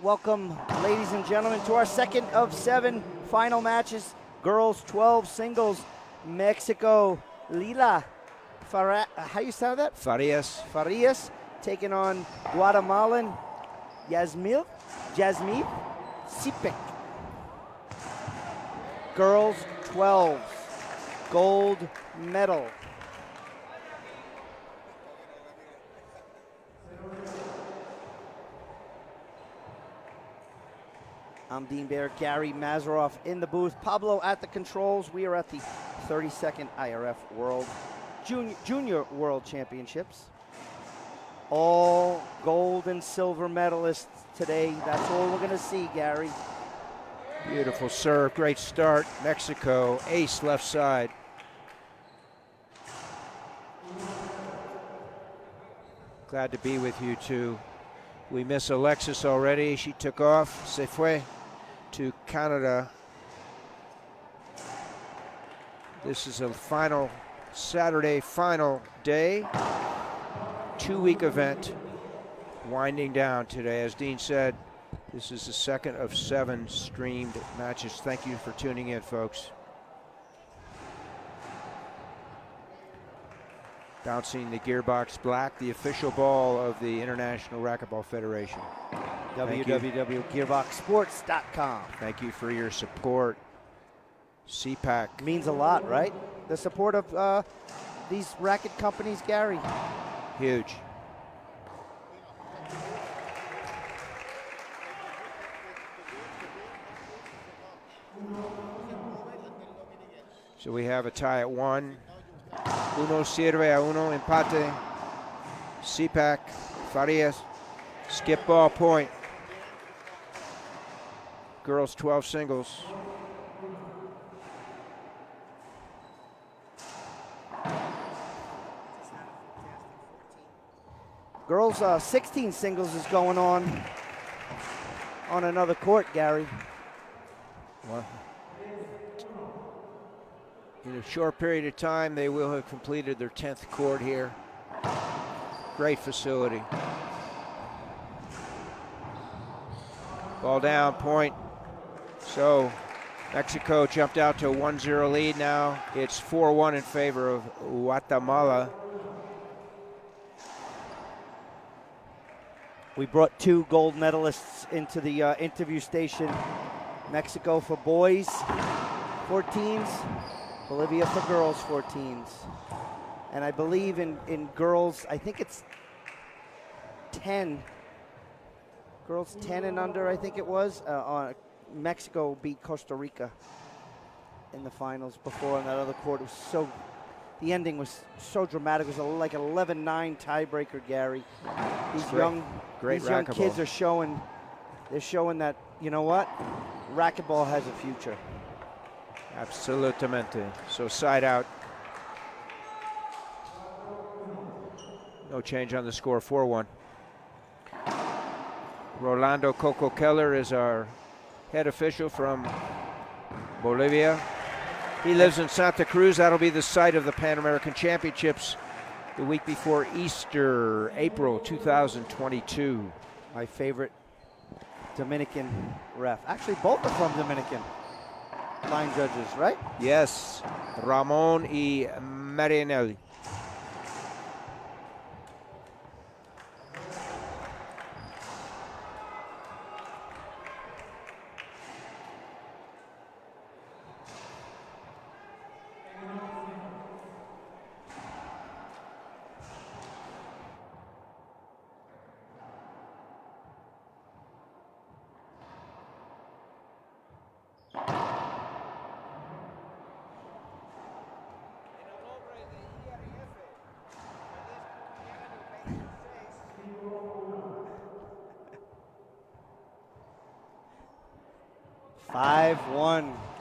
Welcome, ladies and gentlemen, to our second of 7 final matches. Girls 12 singles. Mexico, Lilia, how you sound that? Farías taking on Guatemalan Jamileth, Sipac. Girls 12, gold medal. I'm Dean Baer, Gary Mazeroff in the booth, Pablo at the controls. We are at the 32nd IRF World Junior World Championships. All gold and silver medalists today. That's all we're gonna see, Gary. Beautiful serve, great start. Mexico, ace left side. Glad to be with you two. We miss Alexis already. She took off, se fue to Canada. This is a final Saturday, final day. 2-week event winding down today. As Dean said, this is the second of 7 streamed matches. Thank you for tuning in, folks. Bouncing the gearbox black, the official ball of the International Racquetball Federation. www.gearboxsports.com. Thank you for your support. Sipac. Means a lot, right? The support of these racket companies, Gary. Huge. So we have a tie at 1. Uno sirve a uno, empate. Sipac, Farías, skip ball point. Girls 12 singles. Girls 16 singles is going on another court, Gary. Well, in a short period of time, they will have completed their 10th court here. Great facility. Ball down, point. So Mexico jumped out to a 1-0 lead now. It's 4-1 in favor of Guatemala. We brought 2 gold medalists into the interview station. Mexico for boys, 14s. Bolivia for girls, 14s. And I believe in girls, I think it's 10. Girls 10 and under, I think it was. Mexico beat Costa Rica in the finals before on that other court. It was the ending was so dramatic. It was like an 11-9 tiebreaker, Gary. These young kids are showing that, you know what? Racquetball has a future. Absolutamente. So side out. No change on the score, 4-1. Rolando Coco Keller is our head official from Bolivia. He lives in Santa Cruz. That'll be the site of the Pan American Championships the week before Easter, April 2022. My favorite Dominican ref. Actually, both are from Dominican. Line judges, right? Yes, Ramon y Marinelli.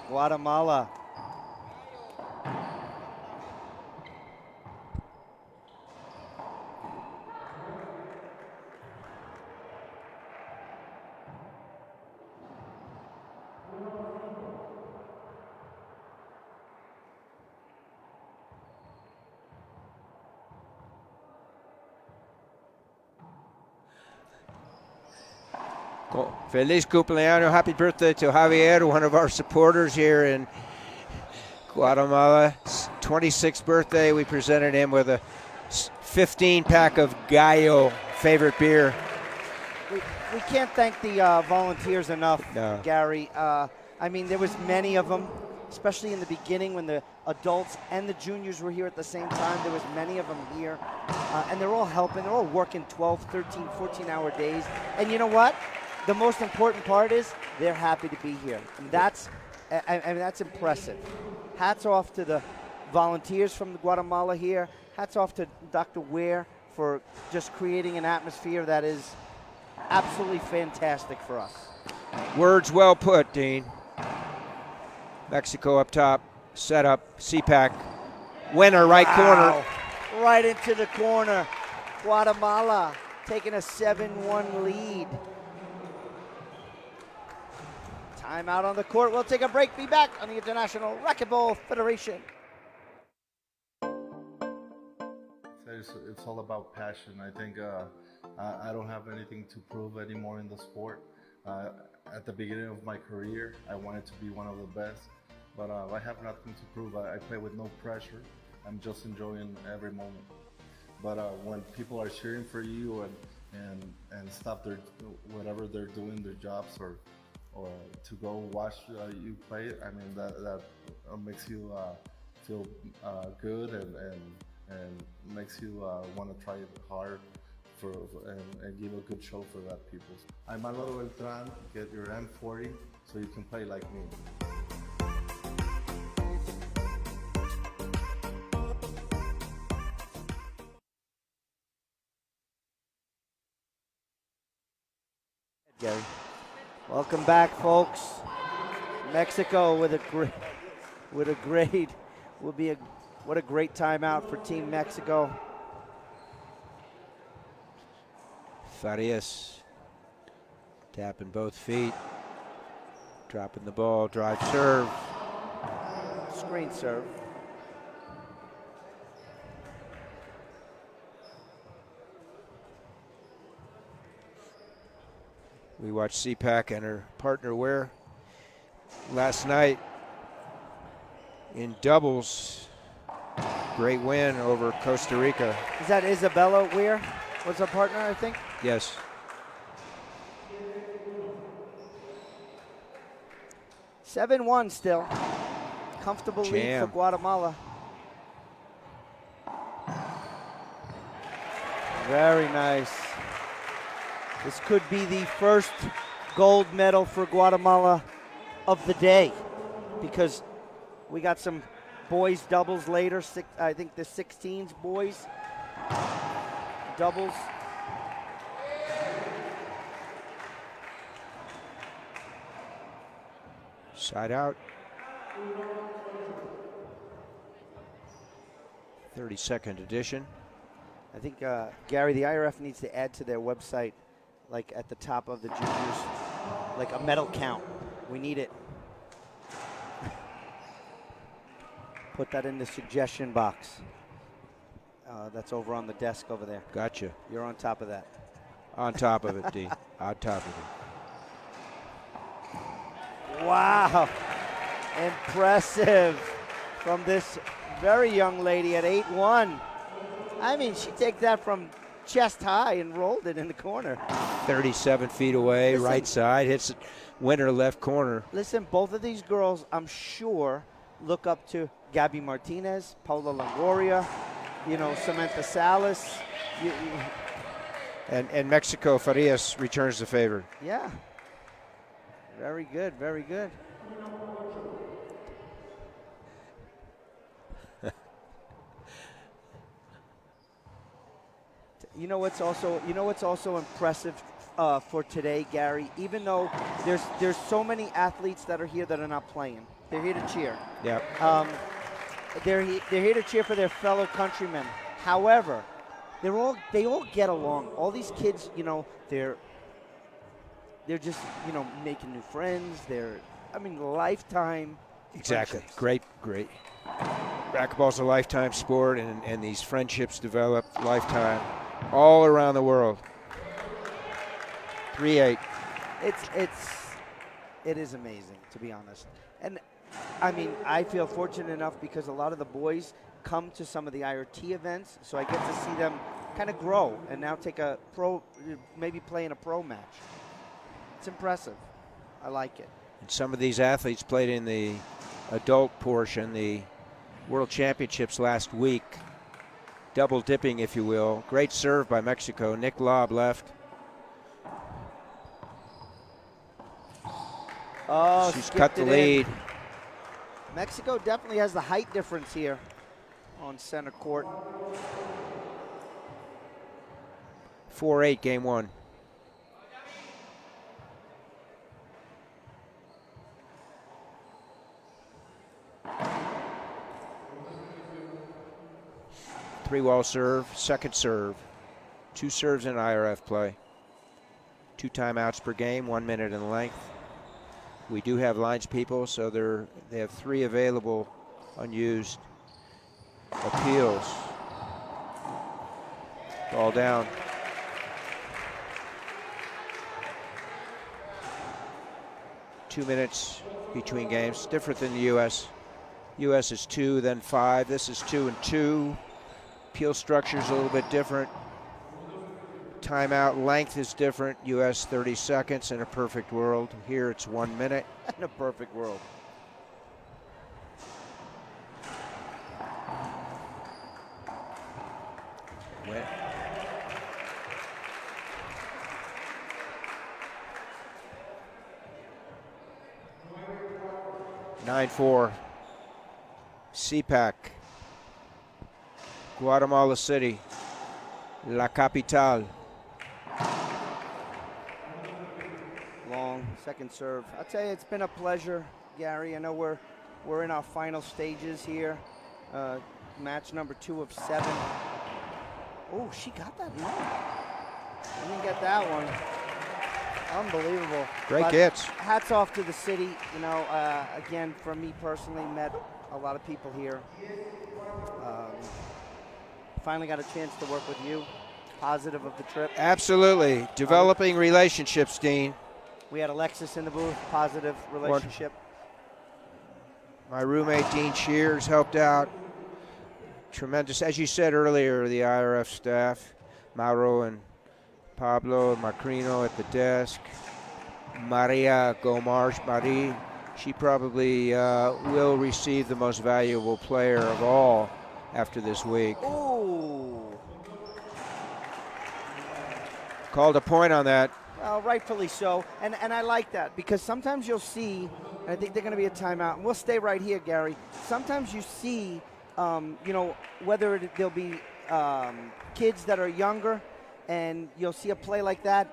Guatemala. Feliz cumpleaños, happy birthday to Javier, one of our supporters here in Guatemala. 26th birthday, we presented him with a 15-pack of Gallo, favorite beer. We can't thank the volunteers enough, No. Gary. I mean, there was many of them, especially in the beginning when the adults and the juniors were here at the same time. There was many of them here, and they're all helping. They're all working 12, 13, 14-hour days. And you know what? The most important part is they're happy to be here. And that's impressive. Hats off to the volunteers from Guatemala here. Hats off to Dr. Ware for just creating an atmosphere that is absolutely fantastic for us. Words well put, Dean. Mexico up top, set up, Sipac, winner, right corner. Right into the corner. Guatemala taking a 7-1 lead. Timeout on the court. We'll take a break. Be back on the International Racquetball Federation. It's all about passion. I think I don't have anything to prove anymore in the sport. At the beginning of my career, I wanted to be one of the best, but I have nothing to prove. I play with no pressure. I'm just enjoying every moment. But when people are cheering for you and stop whatever they're doing, their jobs, or to go watch you play, I mean that makes you feel good and makes you want to try it hard and give a good show for that people. I'm Álvaro Beltrán. Get your M40 so you can play like me. Gary. Welcome back, folks. Mexico what a great timeout for Team Mexico. Farías tapping both feet, dropping the ball, drive serve. Screen serve. We watched Sipac and her partner Ware last night in doubles. Great win over Costa Rica. Is that Isabella Ware? Was her partner, I think? Yes. (7-1) still. Comfortable lead for Guatemala. Very nice. This could be the first gold medal for Guatemala of the day, because we got some boys doubles later. I think the 16s boys doubles. Side out. 32nd edition. I think, Gary, the IRF needs to add to their website, like at the top of the juniors, like a medal count. We need it. Put that in the suggestion box. That's over on the desk over there. Gotcha. You're on top of that. On top of it, D. On top of it. Wow. Impressive from this very young lady at 8-1. I mean, she takes that from chest high and rolled it in the corner. 37 feet away, listen, right side, hits it, winner left corner. Listen, both of these girls, I'm sure, look up to Gabby Martinez, Paula Longoria, you know, Samantha Salas. And Mexico, Farías returns the favor. Yeah. Very good, very good. You know what's also impressive for today, Gary? Even though there's so many athletes that are here that are not playing, they're here to cheer. Yep. They're here to cheer for their fellow countrymen. However, they all get along. All these kids, you know, they're just, you know, making new friends. Lifetime. Exactly. Friendships. Great. Racquetball's a lifetime sport, and these friendships develop lifetime all around the world. 3-8. It is amazing, to be honest. And I mean, I feel fortunate enough because a lot of the boys come to some of the IRT events, so I get to see them kind of grow and now take a maybe play in a pro match. It's impressive. I like it. And some of these athletes played in the adult portion, the World Championships last week. Double dipping, if you will. Great serve by Mexico. Nick Lobb left. Oh, she's cut the lead. Mexico definitely has the height difference here on center court. 4-8, game one. Three-wall serve, second serve. 2 serves in IRF play. 2 timeouts per game, 1 minute in length. We do have lines people, so they have 3 available unused appeals. Ball down. Two minutes between games, different than the U.S. U.S. is 2, then 5. This is 2 and 2. Appeal structure is a little bit different. Timeout length is different. U.S. 30 seconds in a perfect world. Here it's 1 minute. In a perfect world. Wet. (9-4). Sipac. Guatemala City. La Capital. Long second serve. I'll tell you, it's been a pleasure, Gary. I know we're in our final stages here. Match number 2 of 7. Oh, she got that long. I didn't get that one. Unbelievable. Great But gets. Hats off to the city. You know, again, for me personally, met a lot of people here. Finally got a chance to work with you. Positive of the trip. Absolutely. Developing relationships, Dean. We had Alexis in the booth. Positive relationship. My roommate, Dean Shears, helped out. Tremendous. As you said earlier, the IRF staff, Mauro and Pablo Macrino at the desk. Maria Gomars, Marie, she probably will receive the most valuable player of all after this week. Ooh. Called a point on that. Rightfully so, and I like that because sometimes you'll see, and I think they're going to be a timeout, and we'll stay right here, Gary. Sometimes you see, you know, whether there'll be kids that are younger, and you'll see a play like that,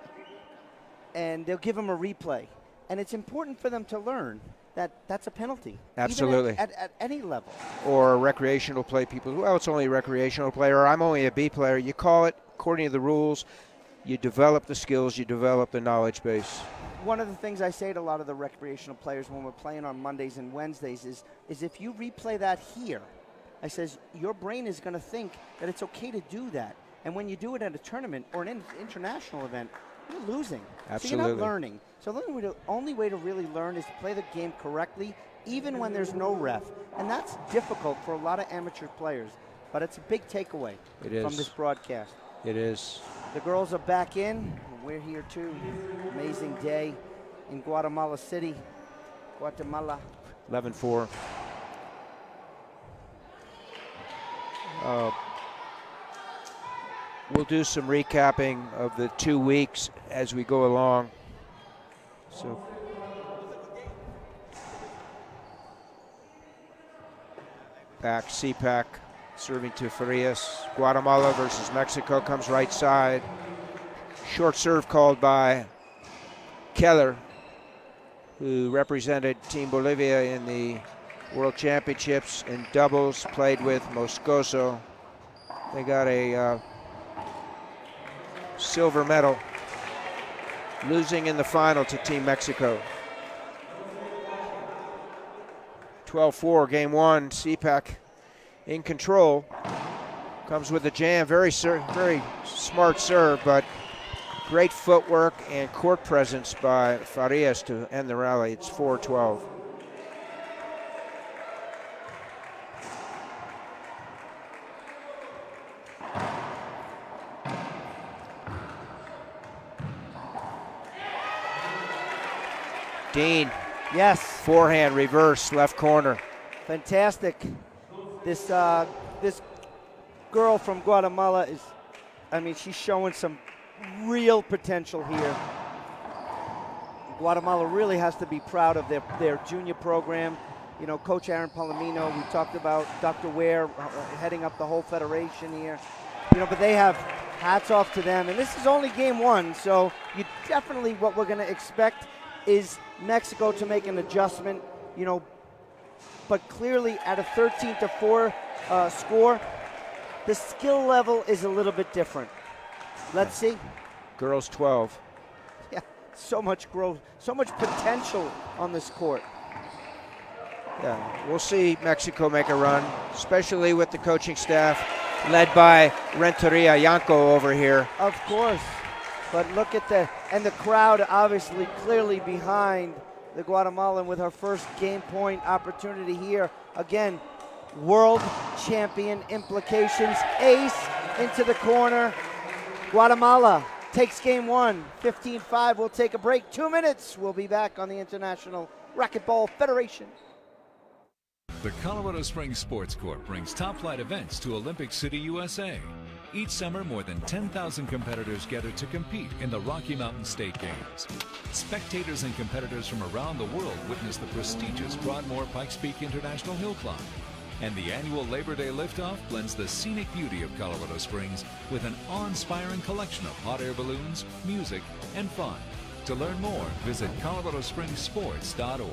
and they'll give them a replay, and it's important for them to learn that that's a penalty. Absolutely. Even at any level. Or recreational play, people, well, it's only a recreational player, or I'm only a B player. You call it according to the rules. You develop the skills, you develop the knowledge base. One of the things I say to a lot of the recreational players when we're playing on Mondays and Wednesdays is if you replay that here, I says your brain is going to think that it's okay to do that. And when you do it at a tournament or an international event, you're losing. Absolutely. So you're not learning. So the only way to really learn is to play the game correctly, even when there's no ref. And that's difficult for a lot of amateur players. But it's a big takeaway from this broadcast. It is. The girls are back in. We're here too. Amazing day in Guatemala City, Guatemala. 11-4. We'll do some recapping of the 2 weeks as we go along. So, back Sipac serving to Farías. Guatemala versus Mexico comes right side. Short serve called by Keller, who represented Team Bolivia in the World Championships in doubles, played with Moscoso. They got a silver medal, losing in the final to Team Mexico. 12-4, game one. Sipac in control. Comes with a jam, very smart serve, but Great footwork and court presence by Farías to end the rally. It's 4-12. Dean. Yes. Forehand, reverse, left corner. Fantastic. This this girl from Guatemala is, I mean, she's showing some real potential here. Guatemala really has to be proud of their junior program. You know, Coach Aaron Palomino, we talked about Dr. Ware heading up the whole federation here. You know, but they have hats off to them. And this is only game one, so you definitely, what we're going to expect is Mexico to make an adjustment, you know, but clearly at a 13-4 score, the skill level is a little bit different. Let's see. Girls 12. Yeah, so much growth, so much potential on this court. Yeah, we'll see Mexico make a run, especially with the coaching staff led by Renteria Yanko over here. Of course. But look at and the crowd obviously clearly behind the Guatemalan with her first game point opportunity here. Again, world champion implications. Ace into the corner. Guatemala takes game one, 15-5. We'll take a break. 2 minutes. We'll be back on the International Racquetball Federation. The Colorado Springs Sports Corp brings top-flight events to Olympic City, USA. Each summer, more than 10,000 competitors gather to compete in the Rocky Mountain State Games. Spectators and competitors from around the world witness the prestigious Broadmoor Pikes Peak International Hill Climb. And the annual Labor Day liftoff blends the scenic beauty of Colorado Springs with an awe-inspiring collection of hot air balloons, music, and fun. To learn more, visit coloradospringssports.org.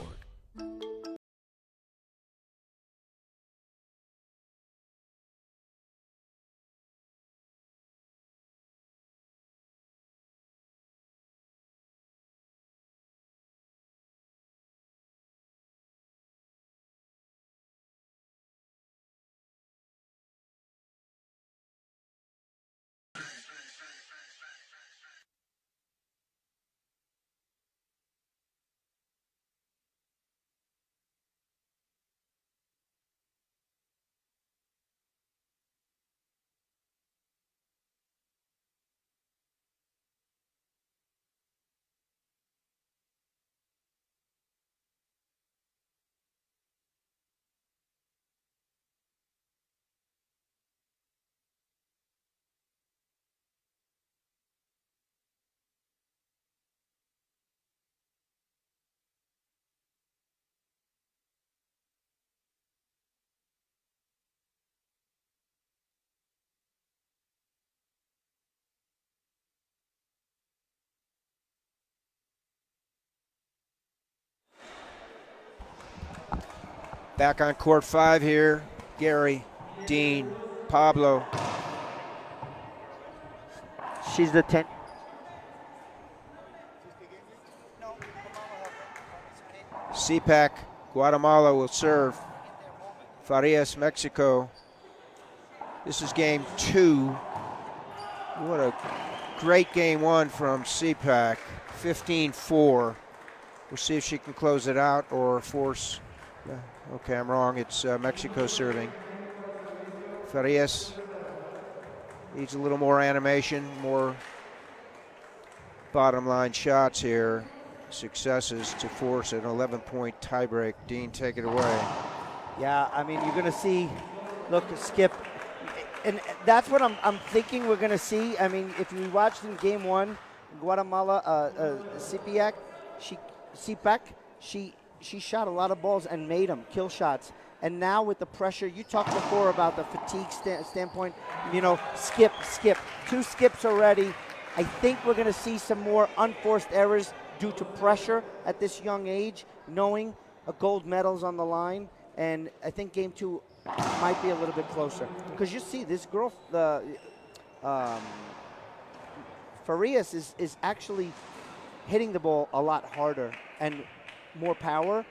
Back on court 5 here. Gary, Dean, Pablo. She's the 10. Sipac, Guatemala will serve. Farías, Mexico. This is game 2. What a great game 1 from Sipac. 15-4. We'll see if she can close it out or force. Okay, I'm wrong. It's Mexico serving. Farías needs a little more animation, more bottom line shots here. Successes to force an 11-point tiebreak. Dean, take it away. Yeah, I mean, you're going to see, look, Skip, and that's what I'm thinking we're going to see. I mean, if we watched in game 1, Guatemala, Sipac, she shot a lot of balls and made them, kill shots. And now with the pressure, you talked before about the fatigue standpoint, you know, skip, 2 skips already. I think we're going to see some more unforced errors due to pressure at this young age, knowing a gold medal's on the line. And I think game 2 might be a little bit closer. Because you see this girl, Farías is actually hitting the ball a lot harder and more power,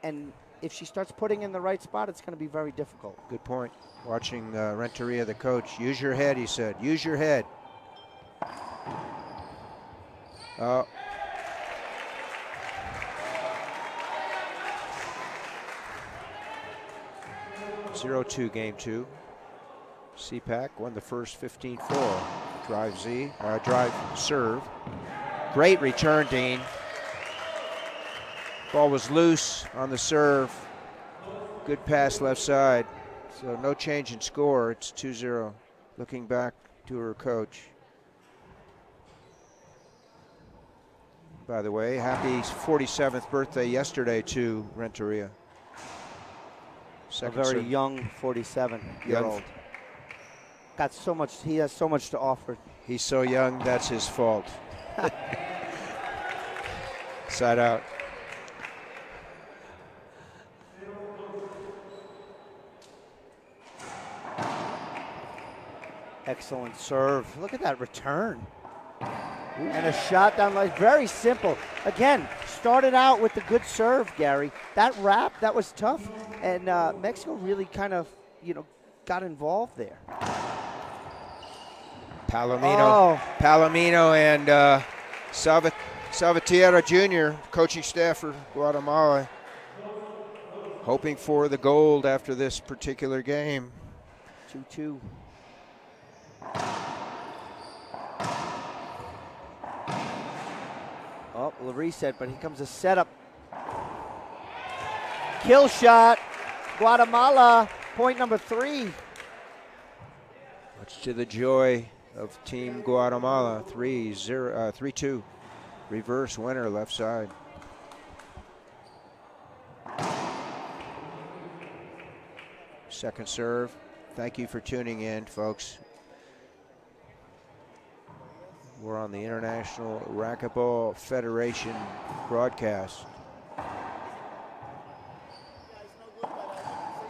and if she starts putting in the right spot, it's going to be very difficult. Good point. Watching Renteria, the coach, use your head, he said. Use your head. Oh. (0-2) game 2. Sipac won the first 15-4. Drive serve. Great return, Dean. Ball was loose on the serve. Good pass left side. So no change in score. It's 2-0. Looking back to her coach. By the way, happy 47th birthday yesterday to Renteria. A very young 47-year-old. Got so much, he has so much to offer. He's so young, that's his fault. Side out. Excellent serve. Look at that return. And a shot down line, very simple. Again, started out with the good serve, Gary. That wrap, that was tough. And Mexico really kind of, got involved there. Palomino and Salvatierra Jr., coaching staff for Guatemala, hoping for the gold after this particular game. 2-2. Oh, the reset, but here comes a setup. Kill shot. Guatemala, point number 3. Much to the joy of Team Guatemala. 3-2. Reverse winner, left side. Second serve. Thank you for tuning in, folks. We're on the International Racquetball Federation broadcast.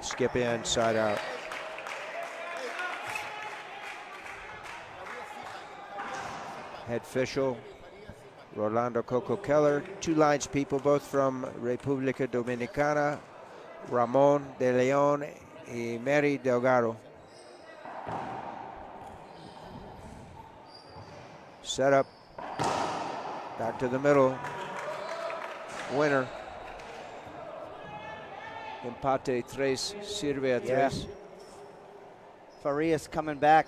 Skip in, side out. Head official, Rolando Coco Keller. 2 lines people, both from República Dominicana, Ramon de Leon and Mary Delgado. Set up, back to the middle, winner. Empate 3, sirve a 3. Yeah. Farías coming back.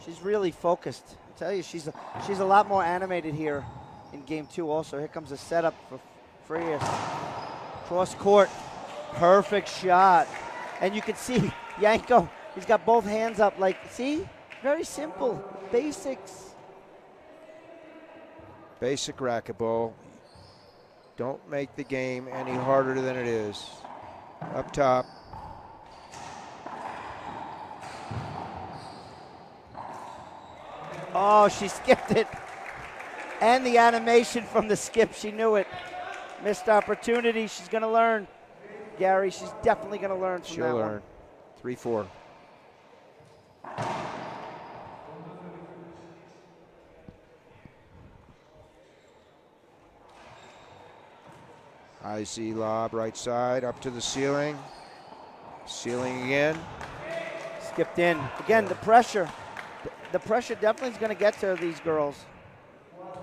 She's really focused. I tell you, she's a lot more animated here in game 2 also. Here comes a setup for Farías. Cross court, perfect shot. And you can see Yanko, he's got both hands up like, see? Very simple, basics. Basic racquetball. Don't make the game any harder than it is. Up top. Oh, she skipped it. And the animation from the skip, she knew it. Missed opportunity, she's gonna learn. Gary, she's definitely gonna learn from She'll that learn. one. 3-4. IZ lob, right side, up to the ceiling. Ceiling again. Skipped in. Again, the pressure. The pressure definitely is going to get to these girls,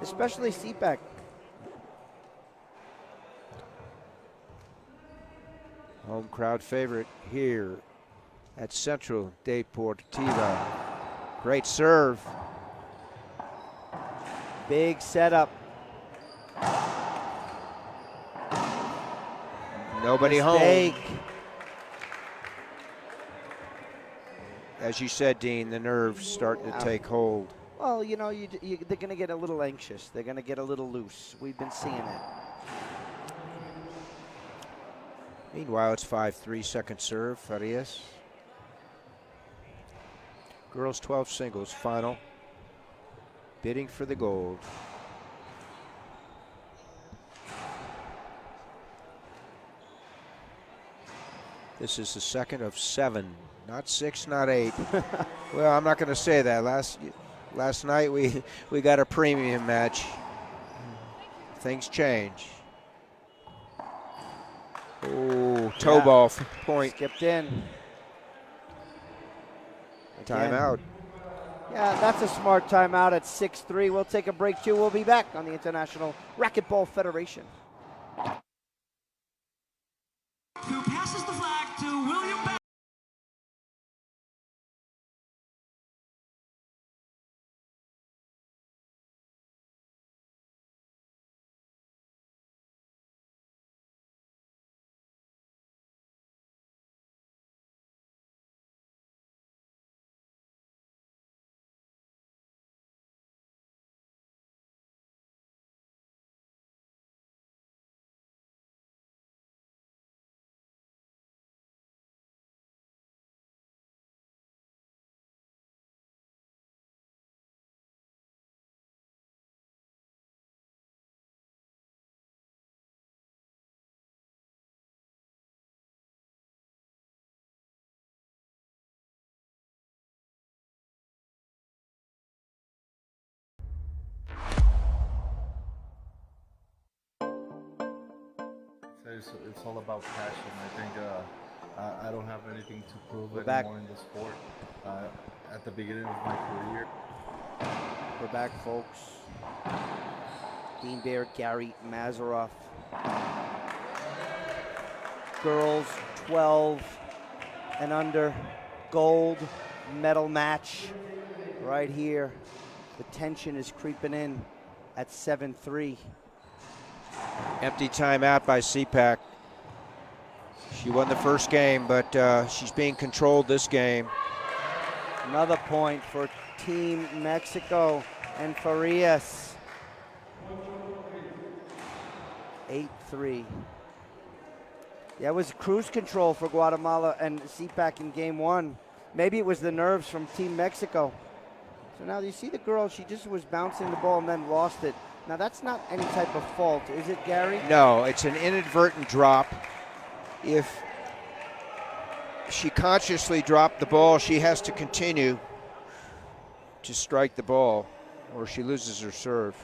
especially Sipac. Home crowd favorite here at Central Deportiva. Great serve. Big setup. Nobody Mistake. home. As you said, Dean, the nerves starting to take hold. Well, they're going to get a little anxious. They're going to get a little loose. We've been seeing it. Meanwhile, it's 5-3, second serve, Farías. Girls 12 singles final. Bidding for the gold. This is the second of 7, not 6, not 8. Well, I'm not going to say that. Last night we got a premium match. Things change. Oh, toe ball point. Skipped in. Timeout. Yeah, that's a smart timeout at 6-3. We'll take a break too. We'll be back on the International Racquetball Federation. Who passes the flag to William Beck. It's all about passion. I think I don't have anything to prove We're anymore back. in the sport. At the beginning of my career, We're back, folks. Dean Bear, Gary Mazeroff. Girls 12 and under, gold medal match right here. The tension is creeping in at 7-3. Empty timeout by Sipac. She won the first game, but she's being controlled this game. Another point for Team Mexico and Farías. 8-3. Yeah, it was cruise control for Guatemala and Sipac in game one. Maybe it was the nerves from Team Mexico. So now you see the girl, she just was bouncing the ball and then lost it. Now that's not any type of fault, is it, Gary? No, it's an inadvertent drop. If she consciously dropped the ball, she has to continue to strike the ball or she loses her serve.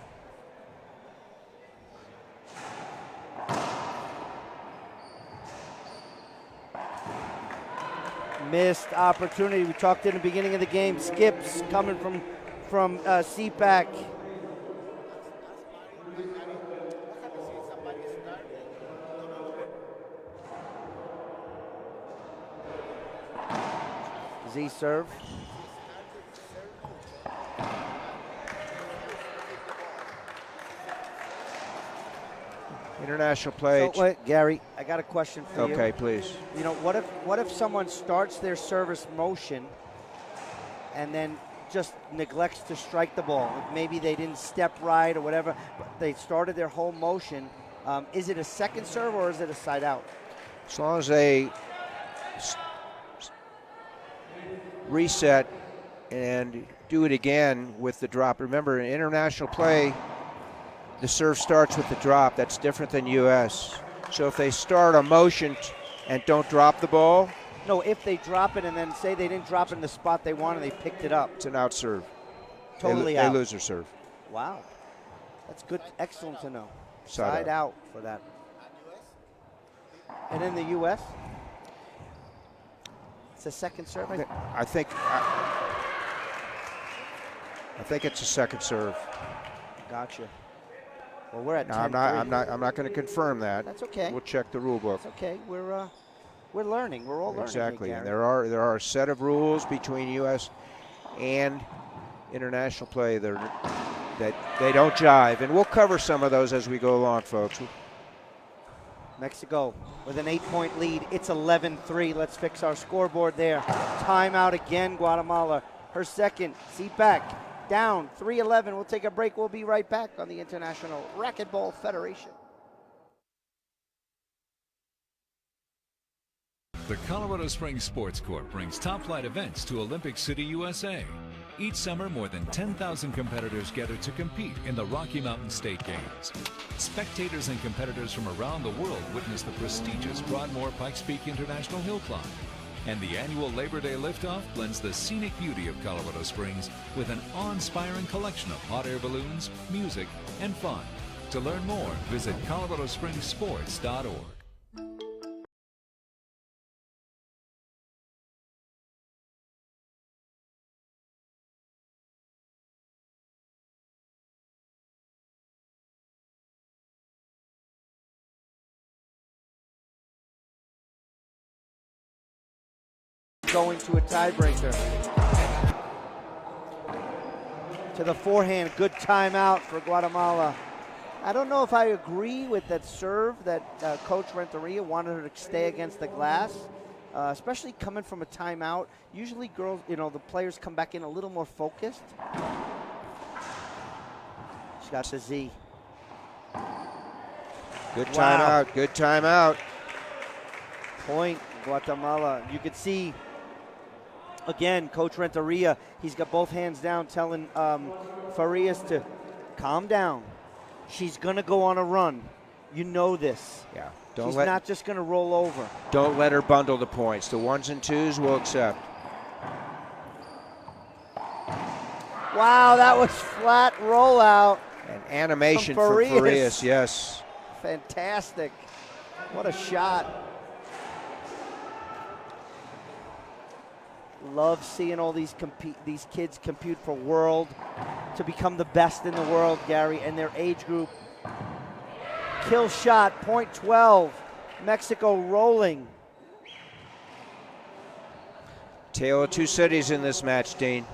Missed opportunity. We talked in the beginning of the game. Skips coming from Sipac. Z serve. International play. So, wait, Gary, I got a question for you. Okay, please. You know, what if someone starts their service motion and then just neglects to strike the ball? Like maybe they didn't step right or whatever, but they started their whole motion. Is it a second serve or is it a side out? As long as they reset and do it again with the drop. Remember, in international play, the serve starts with the drop. That's different than U.S. So if they start a motion and don't drop the ball. No, if they drop it and then say they didn't drop it in the spot they wanted, they picked it up. It's an out serve. Totally out. They lose their serve. Wow. That's good. Excellent to know. Side out for that. And in the U.S.? It's a second serve? I think it's a second serve. Gotcha. Well, we're at 10-3. I'm not going to confirm that. That's okay. We'll check the rule book. That's okay. We're learning. We're all learning. Exactly. Here, And there are a set of rules between U.S. and international play that they don't jive, and we'll cover some of those as we go along, folks. Mexico with an 8-point lead. It's 11-3. Let's fix our scoreboard there. Timeout again, Guatemala. Her second. Sipac down 3-11. We'll take a break. We'll be right back on the International Racquetball Federation. The Colorado Springs Sports Corp brings top-flight events to Olympic City, USA. Each summer, more than 10,000 competitors gather to compete in the Rocky Mountain State Games. Spectators and competitors from around the world witness the prestigious Broadmoor Pikes Peak International Hill Climb. And the annual Labor Day liftoff blends the scenic beauty of Colorado Springs with an awe-inspiring collection of hot air balloons, music, and fun. To learn more, visit coloradospringssports.org. going to a tiebreaker. To the forehand, good timeout for Guatemala. I don't know if I agree with that serve that Coach Renteria wanted her to stay against the glass, especially coming from a timeout. Usually girls, the players come back in a little more focused. She got the Z. Good Wow. timeout, good timeout. Point, Guatemala. You could see, again, Coach Renteria, he's got both hands down telling Farías to calm down. She's going to go on a run. You know this. Yeah. She's not just going to roll over. Don't let her bundle the points. The 1s and 2s we'll accept. Wow, that was flat rollout. An animation From from Farías. Farías, yes. Fantastic. What a shot. Love seeing all these kids compete for world, to become the best in the world, Gary, and their age group. Kill shot, point 12. Mexico rolling. Tale of two cities in this match, Dean.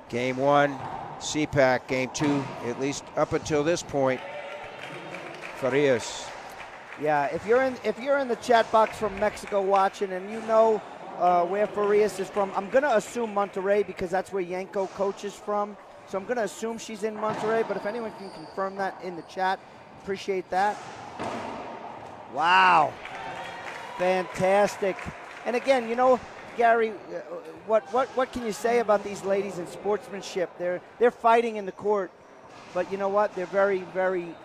Game 1, Sipac. Game 2, at least up until this point, Farías. Yeah, if you're in the chat box from Mexico watching, and you know where Farías is from, I'm gonna assume Monterrey because that's where Yanko coaches from. So I'm gonna assume she's in Monterrey. But if anyone can confirm that in the chat, appreciate that. Wow, fantastic! And again, Gary, what can you say about these ladies in sportsmanship? They're fighting in the court, but you know what? They're very, very.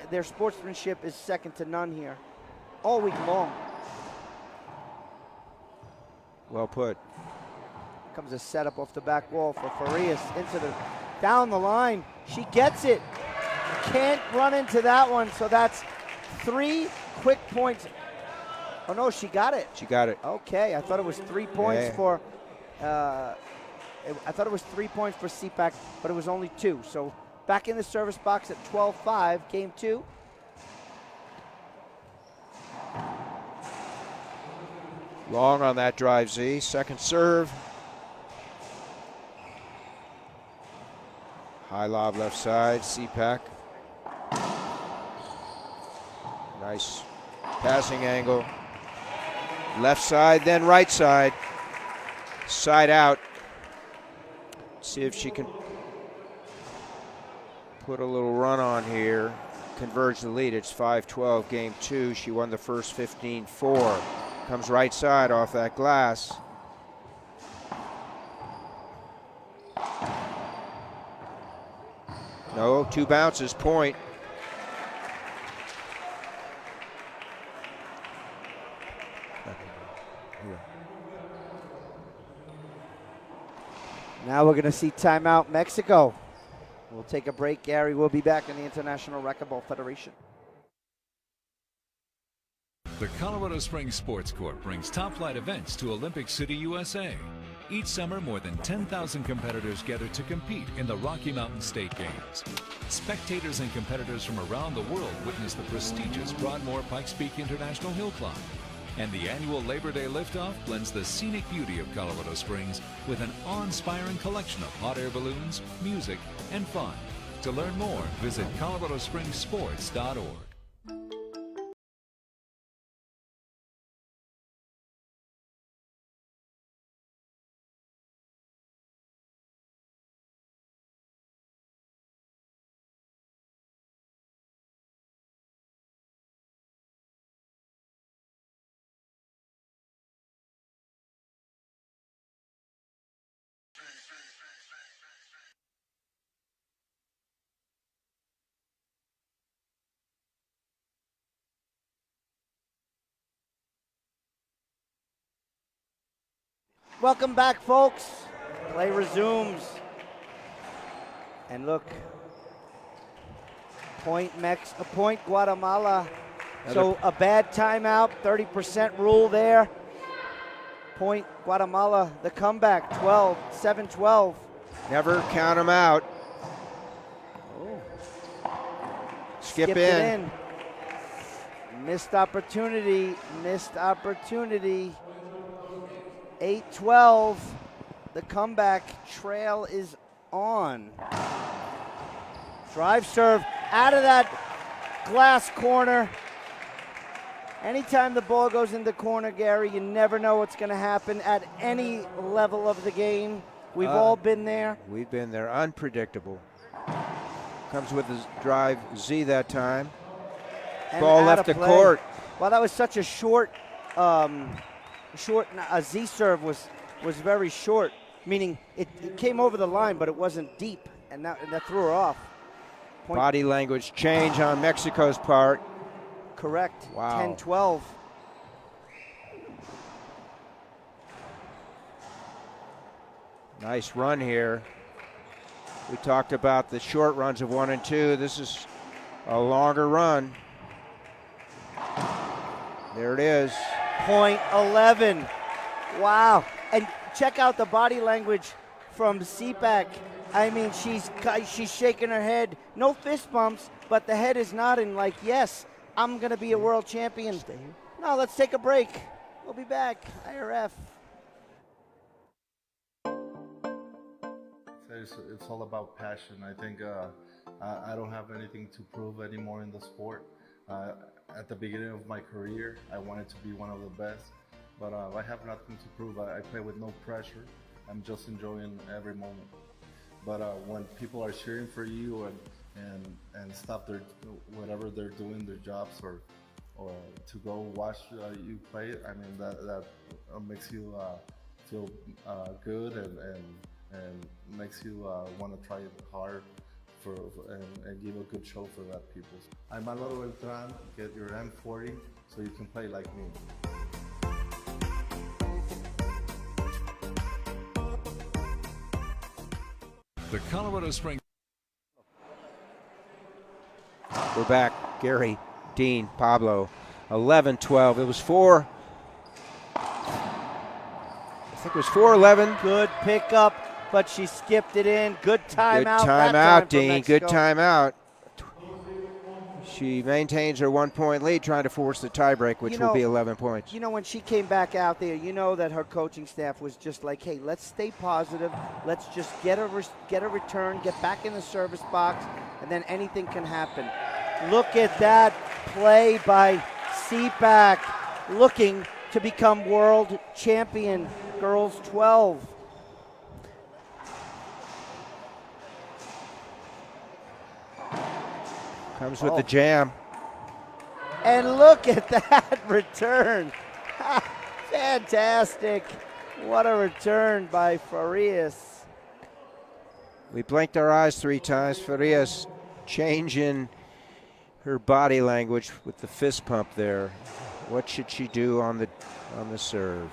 Their sportsmanship is second to none here, all week long. Well put. Comes a setup off the back wall for Farías down the line. She gets it. Can't run into that one. So that's 3 quick points. Oh no, she got it. She got it. Okay, I thought it was 3 points for. I thought it was 3 points for Sipac, but it was only 2. So back in the service box at 12-5, game 2. Long on that drive, Z. Second serve. High lob left side, Sipac. Nice passing angle. Left side, then right side. Side out. See if she can put a little run on here. Converge the lead. It's 5-12, game 2. She won the first 15-4. Comes right side off that glass. No, 2 bounces, point. Now we're going to see timeout Mexico. We'll take a break, Gary. We'll be back in the International Racquetball Federation. The Colorado Springs Sports Court brings top-flight events to Olympic City, USA. Each summer, more than 10,000 competitors gather to compete in the Rocky Mountain State Games. Spectators and competitors from around the world witness the prestigious Broadmoor Pikes Peak International Hill Climb. And the annual Labor Day liftoff blends the scenic beauty of Colorado Springs with an awe-inspiring collection of hot air balloons, music, and fun. To learn more, visit coloradospringssports.org. Welcome back, folks. Play resumes. And look, point Guatemala. So a bad timeout, 30% rule there. Point Guatemala, the comeback, 7-12. Never count them out. Skip Skipped in. it in. Missed opportunity, missed opportunity. 8-12, the comeback trail is on. Drive serve out of that glass corner. Anytime the ball goes in the corner, Gary, you never know what's going to happen at any level of the game. We've all been there. We've been there. Unpredictable. Comes with his drive Z that time. And Ball out left of the play. court. Well, that was such a short, a Z serve was very short, meaning it came over the line, but it wasn't deep, and that threw her off. Point. Body language change on Mexico's part. Correct. Wow. 10-12. Nice run here. We talked about the short runs of 1 and 2. This is a longer run. There it is. Point 11. Wow. And check out the body language from Sipac. I mean, she's shaking her head. No fist bumps, but the head is nodding like, yes, I'm going to be a world champion. No, let's take a break. We'll be back. IRF. It's all about passion. I think I don't have anything to prove anymore in the sport. At the beginning of my career, I wanted to be one of the best, but I have nothing to prove. I play with no pressure. I'm just enjoying every moment. But when people are cheering for you and stop whatever they're doing, their jobs, or to go watch you play, I mean that makes you feel good and makes you want to try it hard and give a good show for that people. I'm Manolo Beltran. Get your M40 so you can play like me. The Colorado Springs. We're back. Gary, Dean, Pablo. 11-12. It was 4. I think it was 4-11. Good pickup, but she skipped it in. Good timeout. Good timeout, Dean. Good timeout. She maintains her 1-point lead, trying to force the tiebreak, which will be 11 points. You know, when she came back out there, you know that her coaching staff was just like, hey, let's stay positive. Let's just get a return, get back in the service box, and then anything can happen. Look at that play by Sipac, looking to become world champion, girls 12. Comes with the jam. And look at that return. Fantastic. What a return by Farías. We blinked our eyes 3 times. Farías changing her body language with the fist pump there. What should she do on the serve?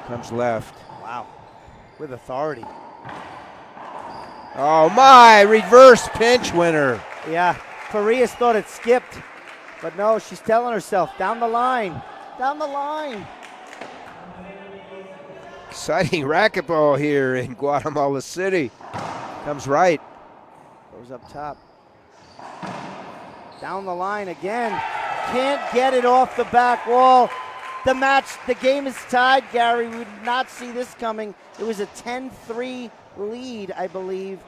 Comes left. Wow. With authority. Oh my, reverse pinch winner. Yeah, Farías thought it skipped, but no, she's telling herself, down the line, down the line. Exciting racquetball here in Guatemala City. Comes right. Goes up top. Down the line again. Can't get it off the back wall. The game is tied, Gary. We did not see this coming. It was a 10-3 lead, I believe,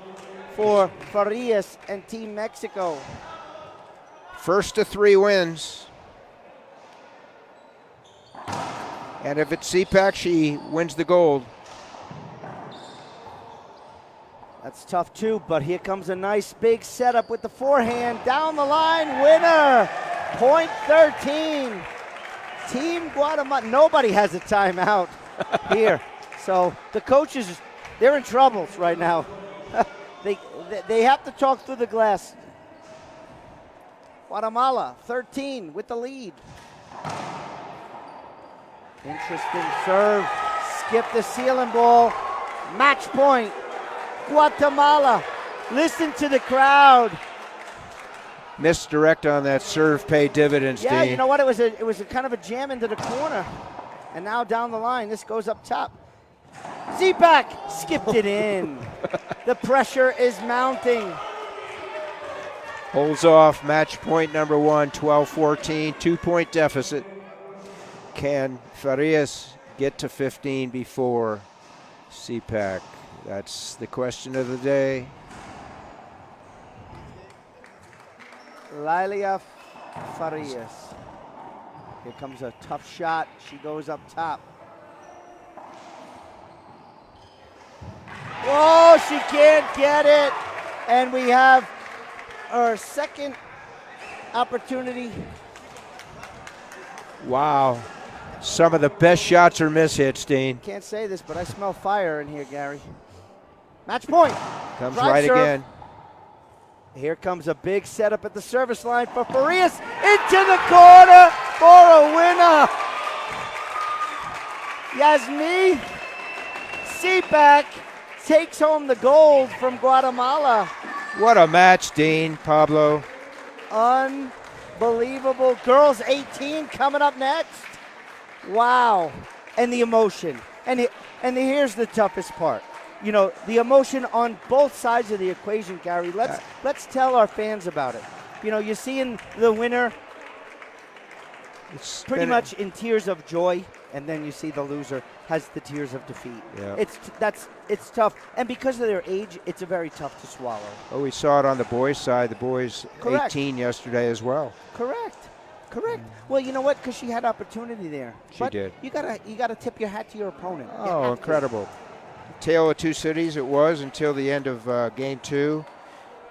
for Farías and Team Mexico. First to 3 wins. And if it's Sipac, she wins the gold. That's tough too, but here comes a nice big setup with the forehand. Down the line, winner. Point 13. Team Guatemala. Nobody has a timeout here. So the coaches, they're in trouble right now. They have to talk through the glass. Guatemala, 13 with the lead. Interesting serve. Skip the ceiling ball. Match point. Guatemala. Listen to the crowd. Misdirect on that serve, pay dividends, Yeah, Dean. you know what? It was a kind of a jam into the corner. And now down the line, this goes up top. Sipac skipped it in. The pressure is mounting. Holds off match point number one, 12-14, 2-point deficit. Can Farías get to 15 before Sipac? That's the question of the day. Lilia Farías. Here comes a tough shot. She goes up top. Whoa, she can't get it. And we have our second opportunity. Wow. Some of the best shots are miss hits, Dean. Can't say this, but I smell fire in here, Gary. Match point. Comes Drive right serve. again. Here comes a big setup at the service line for Farías. Into the corner for a winner. Yasmith Sipac takes home the gold from Guatemala. What a match, Dean, Pablo. Unbelievable. Girls 18 coming up next. Wow. And the emotion. And here's the toughest part. You know, the emotion on both sides of the equation, Gary. Let's tell our fans about it. You know, you're seeing the winner pretty much in tears of joy, and then you see the loser has the tears of defeat. Yeah. It's tough, and because of their age, it's a very tough to swallow. Oh, we saw it on the boys' side. The boys Correct. 18 yesterday as well. Correct. Well, you know what? Because she had opportunity there. She did. You gotta tip your hat to your opponent. You Oh, have to. incredible. Tale of two cities it was until the end of game two.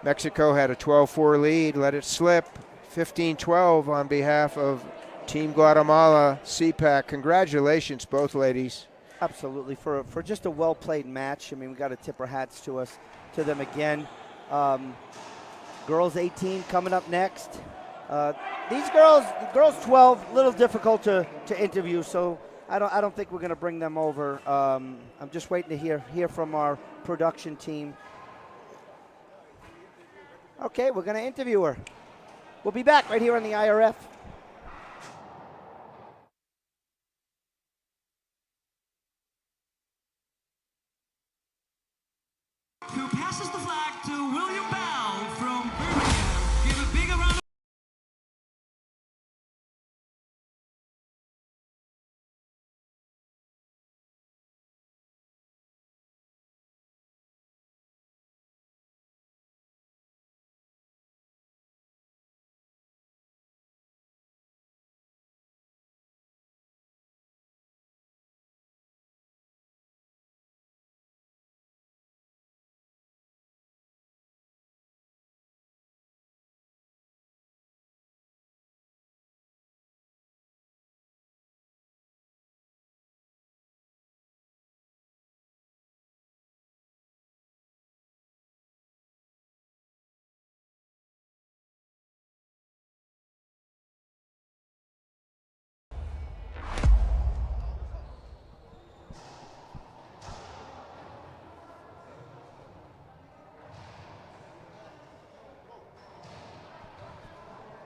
Mexico had a 12-4 lead, let it slip. 15-12 on behalf of Team Guatemala. Sipac, congratulations, both ladies. Absolutely, for just a well-played match. I mean, we got to tip our hats to them again. Girls 18 coming up next. These girls 12, a little difficult to interview, so I don't think we're going to bring them over. I'm just waiting to hear from our production team. Okay, we're going to interview her. We'll be back right here on the IRF. Who passes the flag to William Bell from Birmingham. Give a big round of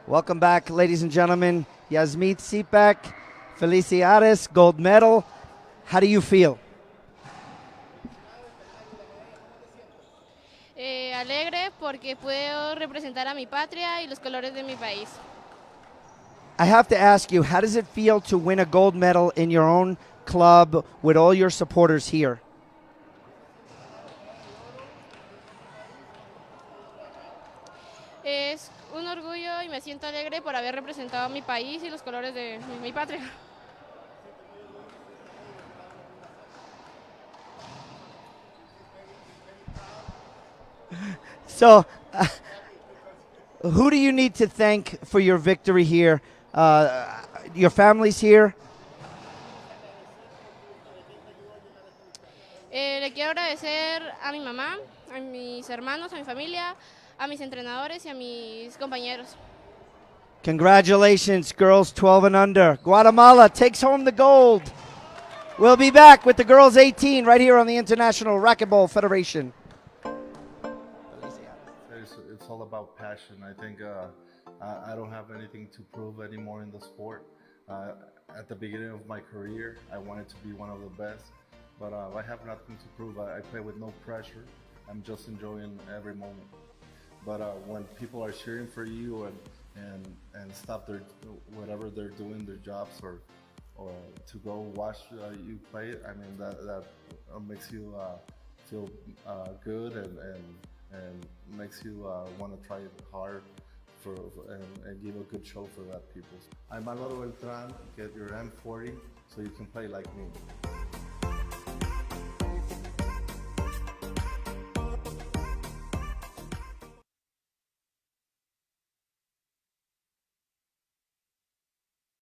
Welcome back, ladies and gentlemen. Yasmith Sipac, felicidades, gold medal. How do you feel? Alegre porque puedo representar a mi patria y los colores de mi país. I have to ask you, how does it feel to win a gold medal in your own club with all your supporters here? Es un orgullo y me siento alegre por haber representado a mi país y los colores de mi patria. So, who do you need to thank for your victory here? Your family's here? Le quiero agradecer a mi mamá, a mis hermanos, a mi familia, a mis entrenadores y a mis compañeros. Congratulations, girls 12 and under. Guatemala takes home the gold. We'll be back with the girls 18 right here on the International Racquetball Federation. It's all about passion. I think I don't have anything to prove anymore in the sport. At the beginning of my career, I wanted to be one of the best, but I have nothing to prove. I play with no pressure. I'm just enjoying every moment. But when people are cheering for you and stop their whatever they're doing, their jobs, or to go watch you play, I mean that makes you feel good and makes you want to try hard and give a good show for that people. I'm Manolo Beltran. Get your M40 so you can play like me.